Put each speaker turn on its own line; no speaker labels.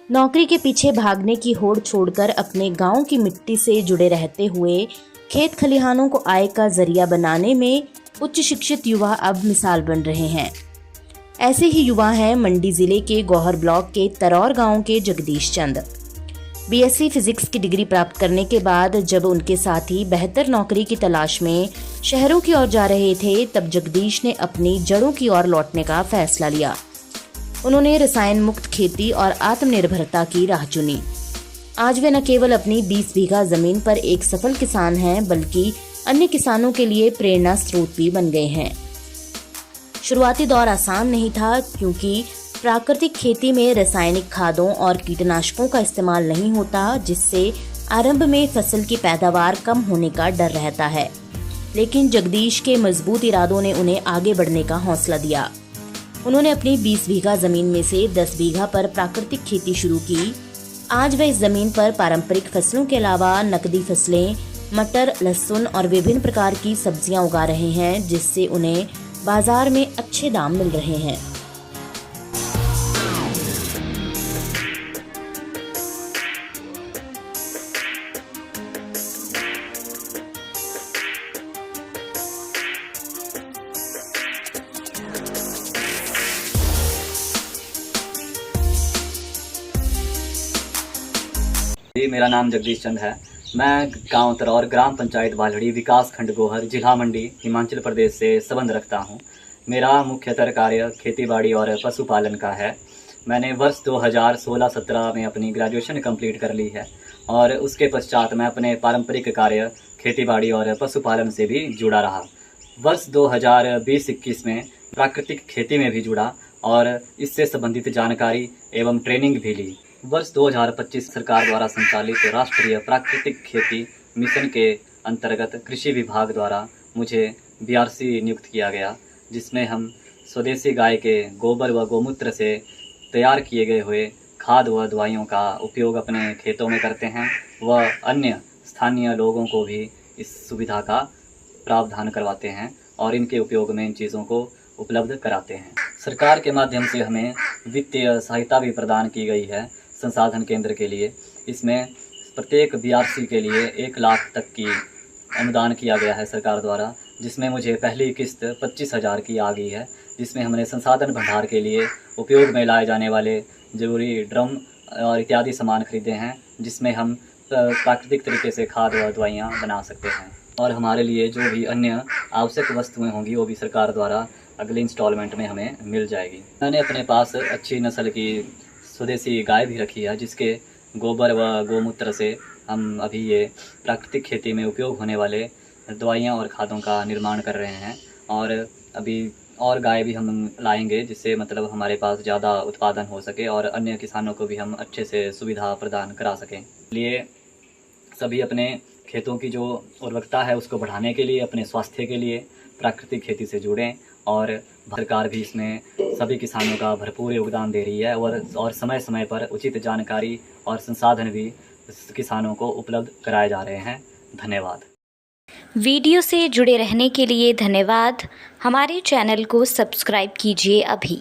नौकरी के पीछे भागने की होड़ छोड़कर अपने गांव की मिट्टी से जुड़े रहते हुए खेत खलिहानों को आय का जरिया बनाने में उच्च शिक्षित युवा अब मिसाल बन रहे हैं। ऐसे ही युवा हैं मंडी जिले के गौहर ब्लॉक के तरौर गांव के जगदीश चंद। बीएससी फिजिक्स की डिग्री प्राप्त करने के बाद जब उनके साथी बेहतर नौकरी की तलाश में शहरों की ओर जा रहे थे, तब जगदीश ने अपनी जड़ों की ओर लौटने का फैसला लिया। उन्होंने रसायन मुक्त खेती और आत्मनिर्भरता की राह चुनी। आज वे न केवल अपनी 20 बीघा जमीन पर एक सफल किसान हैं, बल्कि अन्य किसानों के लिए प्रेरणा स्रोत भी बन गए हैं। शुरुआती दौर आसान नहीं था, क्योंकि प्राकृतिक खेती में रासायनिक खादों और कीटनाशकों का इस्तेमाल नहीं होता, जिससे आरंभ में फसल की पैदावार कम होने का डर रहता है। लेकिन जगदीश के मजबूत इरादों ने उन्हें आगे बढ़ने का हौसला दिया। उन्होंने अपनी 20 बीघा जमीन में से 10 बीघा पर प्राकृतिक खेती शुरू की। आज वे इस जमीन पर पारंपरिक फसलों के अलावा नकदी फसलें, मटर, लहसुन और विभिन्न प्रकार की सब्जियां उगा रहे हैं, जिससे उन्हें बाजार में अच्छे दाम मिल रहे हैं।
जी, मेरा नाम जगदीश चंद है। मैं गांव तरौर, ग्राम पंचायत बालड़ी, विकास खंड गोहर, जिला मंडी, हिमाचल प्रदेश से संबंध रखता हूं। मेरा मुख्यतर कार्य खेतीबाड़ी और पशुपालन का है। मैंने वर्ष 2016-17 में अपनी ग्रेजुएशन कंप्लीट कर ली है और उसके पश्चात मैं अपने पारंपरिक कार्य खेतीबाड़ी और पशुपालन से भी जुड़ा रहा। वर्ष 2020-21 में प्राकृतिक खेती में भी जुड़ा और इससे संबंधित जानकारी एवं ट्रेनिंग भी ली। वर्ष 2025 सरकार द्वारा संचालित राष्ट्रीय प्राकृतिक खेती मिशन के अंतर्गत कृषि विभाग द्वारा मुझे बीआरसी नियुक्त किया गया, जिसमें हम स्वदेशी गाय के गोबर व गौमूत्र से तैयार किए गए हुए खाद व दवाइयों का उपयोग अपने खेतों में करते हैं व अन्य स्थानीय लोगों को भी इस सुविधा का प्रावधान करवाते हैं और इनके उपयोग में इन चीज़ों को उपलब्ध कराते हैं। सरकार के माध्यम से हमें वित्तीय सहायता भी प्रदान की गई है संसाधन केंद्र के लिए। इसमें प्रत्येक बीआरसी के लिए 1 लाख तक की अनुदान किया गया है सरकार द्वारा, जिसमें मुझे पहली किस्त 25,000 की आ गई है, जिसमें हमने संसाधन भंडार के लिए उपयोग में लाए जाने वाले जरूरी ड्रम और इत्यादि सामान खरीदे हैं, जिसमें हम प्राकृतिक तरीके से खाद व दवाइयाँ बना सकते हैं। और हमारे लिए जो भी अन्य आवश्यक वस्तुएं होंगी वो भी सरकार द्वारा अगले इंस्टॉलमेंट में हमें मिल जाएगी। मैंने अपने पास अच्छी नस्ल की स्वदेशी गाय भी रखी है, जिसके गोबर व गौमूत्र से हम अभी ये प्राकृतिक खेती में उपयोग होने वाले दवाइयाँ और खादों का निर्माण कर रहे हैं। और अभी और गाय भी हम लाएंगे, जिससे मतलब हमारे पास ज़्यादा उत्पादन हो सके और अन्य किसानों को भी हम अच्छे से सुविधा प्रदान करा सकें। इसलिए सभी अपने खेतों की जो उर्वरकता है उसको बढ़ाने के लिए, अपने स्वास्थ्य के लिए प्राकृतिक खेती से जुड़ें। और सरकार भी इसमें सभी किसानों का भरपूर योगदान दे रही है और समय समय पर उचित जानकारी और संसाधन भी किसानों को उपलब्ध कराए जा रहे हैं। धन्यवाद।
वीडियो से जुड़े रहने के लिए धन्यवाद। हमारे चैनल को सब्सक्राइब कीजिए अभी।